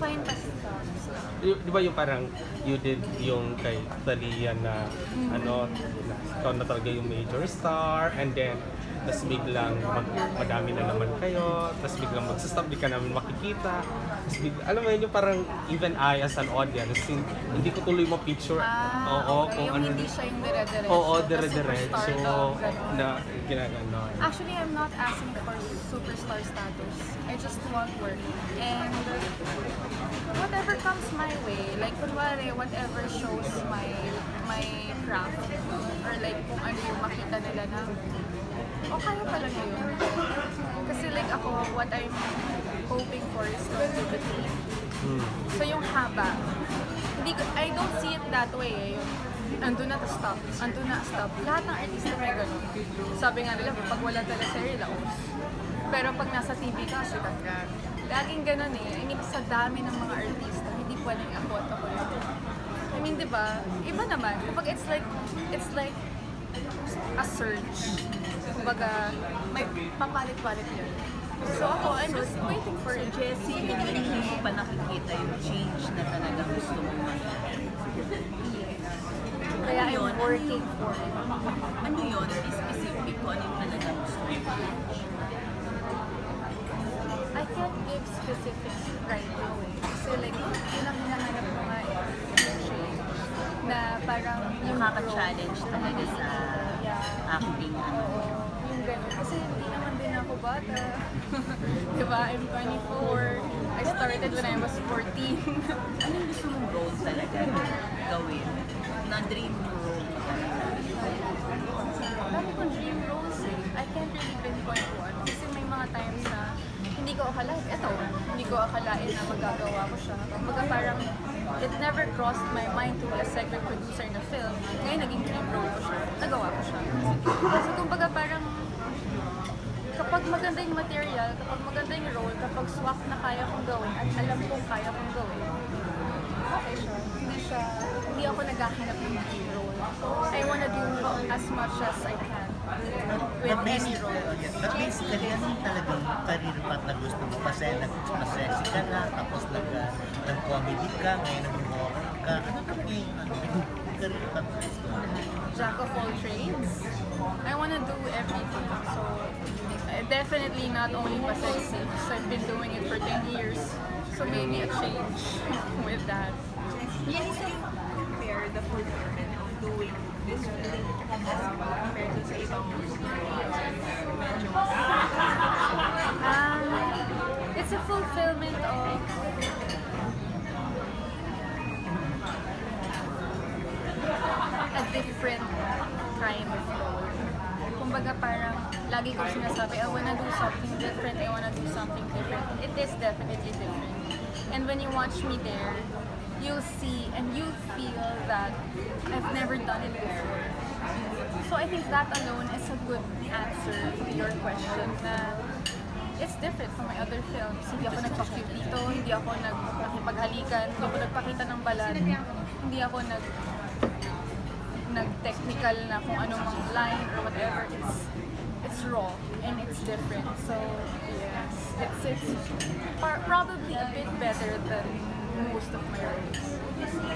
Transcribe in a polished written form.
fine basta. Di ba yung parang you did yung kay Thalia na ano, na, ikaw na talaga yung major star, and then tapos biglang madami na naman kayo, tapos biglang magsastop, di ka namin makikita. Tapos alam mo yun, yung parang even I as an audience, hindi ko tuloy ma-picture. Oo, okay. kung Yung ano. hindi siya yung dire-diretso. Oo, na dire-diretso superstar ganun. na ginaganon. Actually, I'm not asking for superstar status. I just want work. And whatever comes my way, like kunwari, whatever shows my craft, or like kung ano yung makita nila na, kaya pala na yun. Kasi like ako, what I'm hoping for is longevity. So yung haba, I don't see it that way eh. Yung, andun na to stop, andun na stop. Lahat ng artista may ganun. Sabi nga nila, pag wala teleserye, laos. Pero pag nasa TV ka, sikat ka. Laging ganun eh. I mean, sa dami ng mga artista, hindi pwedeng ako at ako lang. I mean, di ba? Iba naman. Kapag it's like a search. Kumbaga, may papalit-palit yun. So ako, I'm just waiting for it. Jessie, hindi mo pa nakikita yung change na talaga gusto mo mangyari. Kaya I'm working for it. Ano yun? Specific ko ano yung talaga gusto mo? I can't give specifics right now eh. Kasi like, yun ang hinahanap ko nga eh. Change. Na parang Yung nakaka-challenge talaga sa acting. Oo, yung gano'n. Kasi hindi naman din ako bata. Diba? I'm 24. I started when I was 14. Anong gusto mong role talaga gawin? Na-dream mo role mo talaga? Dami kong dream roles eh. I can't really pinpoint one. Kasi may mga times na hindi ko akalain. Hindi ko akalain na magagawa ko siya. Kumbaga parang it never crossed my mind to a segment producer na film. Ngayon naging dream role ko siya. Nagawa ko siya. Kasi kumbaga parang kapag maganda yung material, kapag maganda yung role, kapag swak na kaya kong gawin at alam kong kaya kong gawin, okay siya. Hindi ako naghahanap ng dream role. I wanna do as much as I can with any role. But basically, ano yung talagang career path na gusto mo? Kasi nag-sexy ka na, tapos nag-comedy ka, ngayon nag-horror ka. Ano talaga yung career path na gusto mo? Jack of all trades. I wanna do everything. So, definitely not only pa-sexy, because I've been doing it for 10 years. So maybe a change with that. Yes, so compare the fulfillment of doing this film compared to sa ibang medyo It's a fulfillment of a different kind of role. Kumbaga parang lagi kong sinasabi, I wanna do something different, I wanna do something different. It is definitely different. And when you watch me there, you'll see and you'll feel that I've never done it before. So I think that alone is a good answer to your question na it's different from my other films. Hindi ako nagpa-cute dito, hindi ako nagpaghalikan, hindi ako nagpakita ng balat, hindi ako nag-technical na kung anong mga line or whatever. It's raw and it's different. So yes, it's probably a bit better than most of my roles.